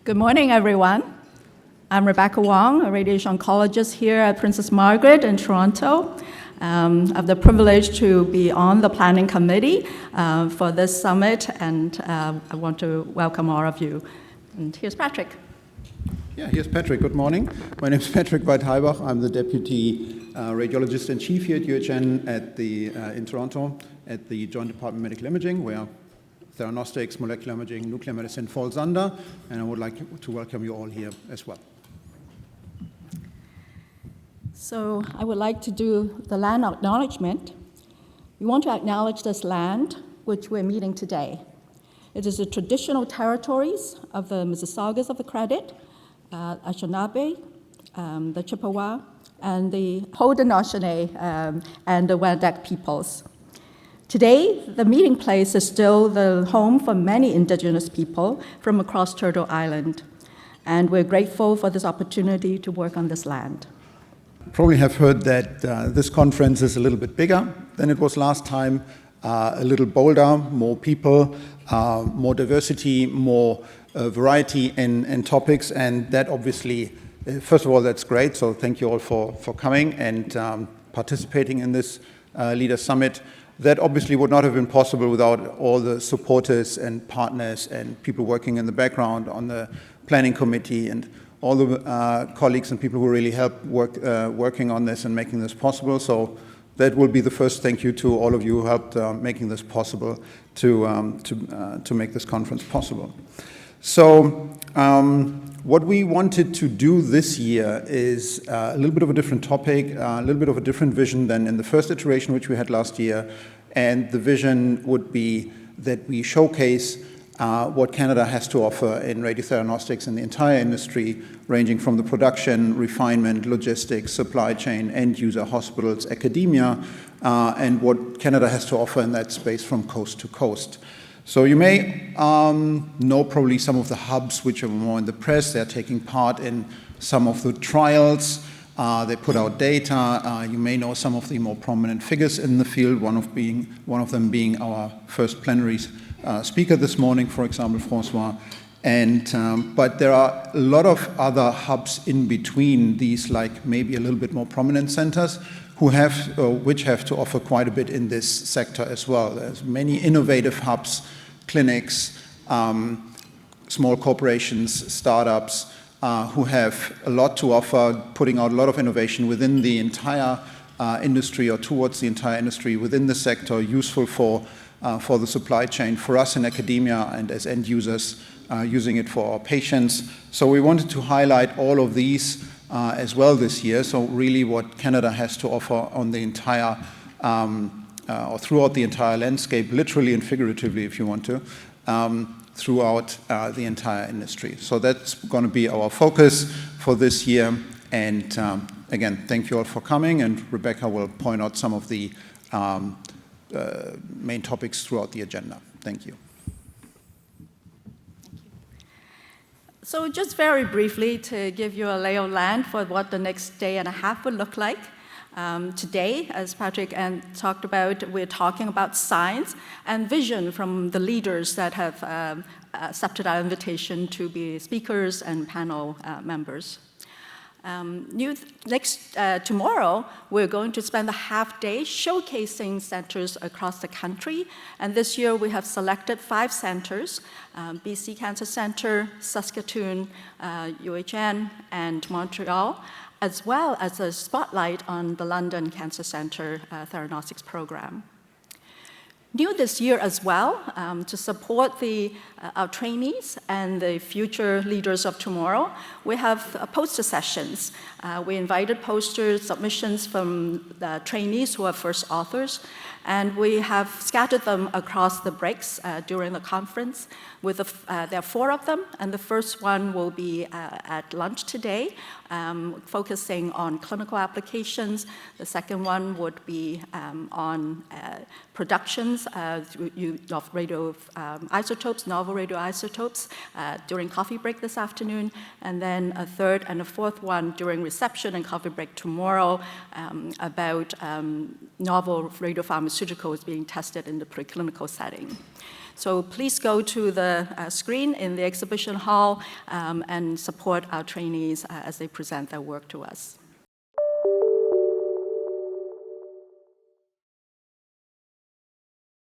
Good morning, everyone. I'm Rebecca Wong, a radiation oncologist here at Princess Margaret in Toronto. I have the privilege to be on the planning committee for this summit, and I want to welcome all of you. And here's Patrick. Yeah, here's Patrick. Good morning. My name is Patrick Veit-Haibach. I'm the Deputy Radiologist in Chief here at UHN in Toronto at the Joint Department of Medical Imaging, where Theranostics, molecular imaging, nuclear medicine falls under, and I would like to welcome you all here as well. So I would like to do the land acknowledgement. We want to acknowledge this land which we're meeting today. It is the traditional territories of the Mississaugas of the Credit, Anishinaabe, the Chippewa, and the Haudenosaunee and the Wendat peoples. Today, the meeting place is still the home for many Indigenous people from across Turtle Island, and we're grateful for this opportunity to work on this land. Probably have heard that this conference is a little bit bigger than it was last time, a little bolder, more people, more diversity, more variety in topics, and that obviously, first of all, that's great, so thank you all for coming and participating in this Leader Summit. That obviously would not have been possible without all the supporters and partners and people working in the background on the planning committee and all the colleagues and people who really helped working on this and making this possible. So that will be the first thank you to all of you who helped making this possible to make this conference possible. So what we wanted to do this year is a little bit of a different topic, a little bit of a different vision than in the first iteration which we had last year. And the vision would be that we showcase what Canada has to offer in radiotheranostics in the entire industry, ranging from the production, refinement, logistics, supply chain, end user, hospitals, academia, and what Canada has to offer in that space from coast to coast. So you may know probably some of the hubs which are more in the press. They're taking part in some of the trials. They put out data. You may know some of the more prominent figures in the field, one of them being our first plenary speaker this morning, for example, Francois. But there are a lot of other hubs in between these, like maybe a little bit more prominent centers, which have to offer quite a bit in this sector as well. There's many innovative hubs, clinics, small corporations, startups, who have a lot to offer, putting out a lot of innovation within the entire industry or towards the entire industry within the sector, useful for the supply chain, for us in academia and as end users using it for our patients. So we wanted to highlight all of these as well this year. So really what Canada has to offer on the entire, or throughout the entire landscape, literally and figuratively if you want to, throughout the entire industry. So that's going to be our focus for this year. And again, thank you all for coming, and Rebecca will point out some of the main topics throughout the agenda. Thank you. So just very briefly to give you a lay of land for what the next day and a half will look like. Today, as Patrick talked about, we're talking about science and vision from the leaders that have accepted our invitation to be speakers and panel members. Tomorrow, we're going to spend a half day showcasing centers across the country. And this year, we have selected 5 centers, BC Cancer Center, Saskatoon, UHN, and Montreal, as well as a spotlight on the London Cancer Center Theranostics program. New this year as well, to support our trainees and the future leaders of tomorrow, we have poster sessions. We invited poster submissions from the trainees who are first authors, and we have scattered them across the breaks during the conference. There are 4 of them, and the first one will be at lunch today, focusing on clinical applications. The second one would be on productions of radioisotopes, novel radioisotopes, during coffee break this afternoon, and then a third and a fourth one during reception and coffee break tomorrow about novel radiopharmaceuticals pharmaceutical is being tested in the preclinical setting. So please go to the screen in the exhibition hall and support our trainees as they present their work to us.